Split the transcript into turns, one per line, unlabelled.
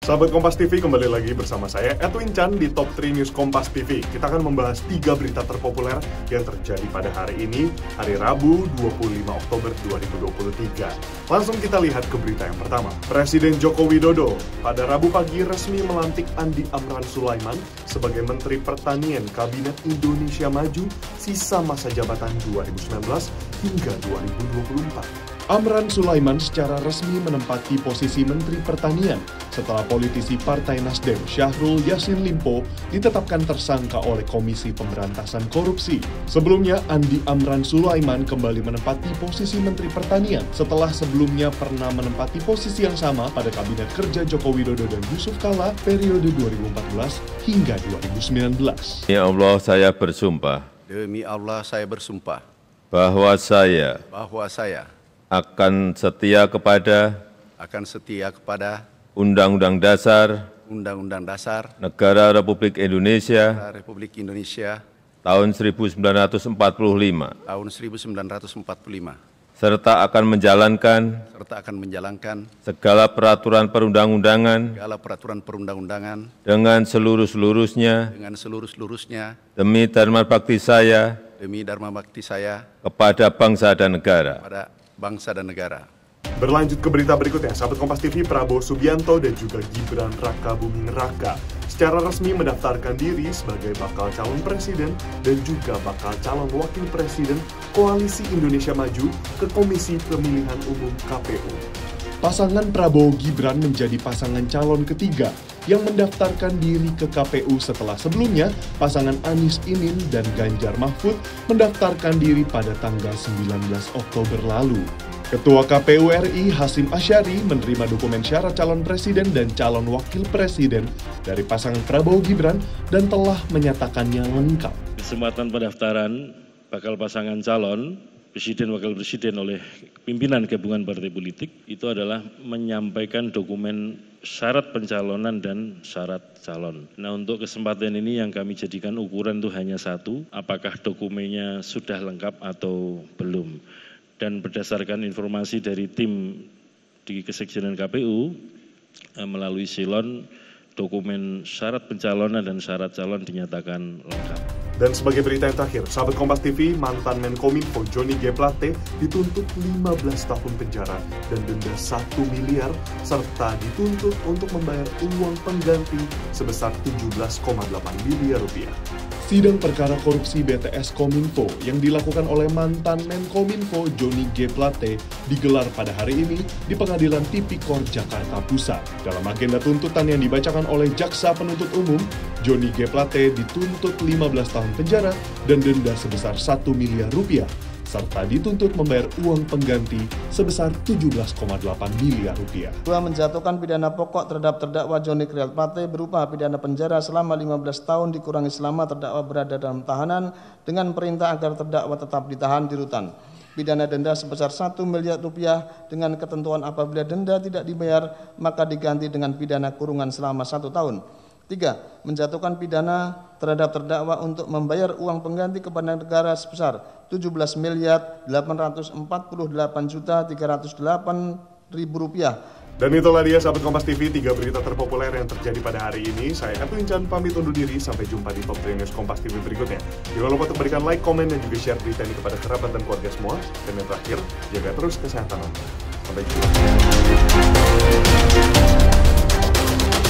Sahabat Kompas TV, kembali lagi bersama saya Edwin Chan di Top 3 News Kompas TV. Kita akan membahas 3 berita terpopuler yang terjadi pada hari ini, hari Rabu 25 Oktober 2023. Langsung kita lihat ke berita yang pertama. Presiden Joko Widodo pada Rabu pagi resmi melantik Andi Amran Sulaiman sebagai Menteri Pertanian Kabinet Indonesia Maju sisa masa jabatan 2019 hingga 2024. Amran Sulaiman secara resmi menempati posisi Menteri Pertanian setelah politisi Partai Nasdem Syahrul Yassin Limpo ditetapkan tersangka oleh Komisi Pemberantasan Korupsi. Sebelumnya, Andi Amran Sulaiman kembali menempati posisi Menteri Pertanian setelah sebelumnya pernah menempati posisi yang sama pada Kabinet Kerja Joko Widodo dan Yusuf Kala periode 2014 hingga 2019.
Demi Allah saya bersumpah.
Demi Allah saya bersumpah.
Bahwa saya akan setia kepada Undang-Undang Dasar Negara Republik Indonesia tahun 1945 serta akan menjalankan segala peraturan perundang-undangan dengan seluruh-seluruhnya demi dharma bakti saya kepada bangsa dan negara.
Berlanjut ke berita berikutnya, sahabat Kompas TV, Prabowo Subianto dan juga Gibran Raka Buming Raka secara resmi mendaftarkan diri sebagai bakal calon presiden dan juga bakal calon wakil presiden Koalisi Indonesia Maju ke Komisi Pemilihan Umum KPU. Pasangan Prabowo Gibran menjadi pasangan calon ketiga yang mendaftarkan diri ke KPU setelah sebelumnya pasangan Anies Imin dan Ganjar Mahfud mendaftarkan diri pada tanggal 19 Oktober lalu. Ketua KPU RI Hasyim Asyari menerima dokumen syarat calon presiden dan calon wakil presiden dari pasangan Prabowo Gibran dan telah menyatakannya lengkap.
Kesempatan pendaftaran bakal pasangan calon presiden wakil presiden oleh pimpinan gabungan partai politik itu adalah menyampaikan dokumen syarat pencalonan dan syarat calon. Nah, untuk kesempatan ini yang kami jadikan ukuran itu hanya satu, apakah dokumennya sudah lengkap atau belum. Dan berdasarkan informasi dari tim di Kesekjenan KPU melalui silon, dokumen syarat pencalonan dan syarat calon dinyatakan lengkap.
Dan sebagai berita yang terakhir, sahabat Kompas TV, mantan Menkominfo Johnny G. Plate dituntut 15 tahun penjara dan denda 1 miliar serta dituntut untuk membayar uang pengganti sebesar 17,8 miliar rupiah. Sidang perkara korupsi BTS Kominfo yang dilakukan oleh mantan Menkominfo Johnny G. Plate digelar pada hari ini di Pengadilan Tipikor Jakarta Pusat. Dalam agenda tuntutan yang dibacakan oleh Jaksa Penuntut Umum, Johnny G. Plate dituntut 15 tahun penjara dan denda sebesar 1 miliar rupiah, serta dituntut membayar uang pengganti sebesar 17,8 miliar rupiah.
Dua, menjatuhkan pidana pokok terhadap terdakwa Johnny G. Plate berupa pidana penjara selama 15 tahun dikurangi selama terdakwa berada dalam tahanan dengan perintah agar terdakwa tetap ditahan di rutan. Pidana denda sebesar 1 miliar rupiah dengan ketentuan apabila denda tidak dibayar maka diganti dengan pidana kurungan selama 1 tahun. 3. Menjatuhkan pidana terhadap terdakwa untuk membayar uang pengganti kepada negara sebesar 17.848.308.000 rupiah.
Dan itulah dia sahabat Kompas TV, 3 berita terpopuler yang terjadi pada hari ini. Saya Edwin Chan pamit undur diri, sampai jumpa di Top 3 News Kompas TV berikutnya. Jangan lupa untuk berikan like, komen, dan juga share berita ini kepada kerabat dan keluarga semua. Dan yang terakhir, jaga terus kesehatan Anda. Sampai jumpa.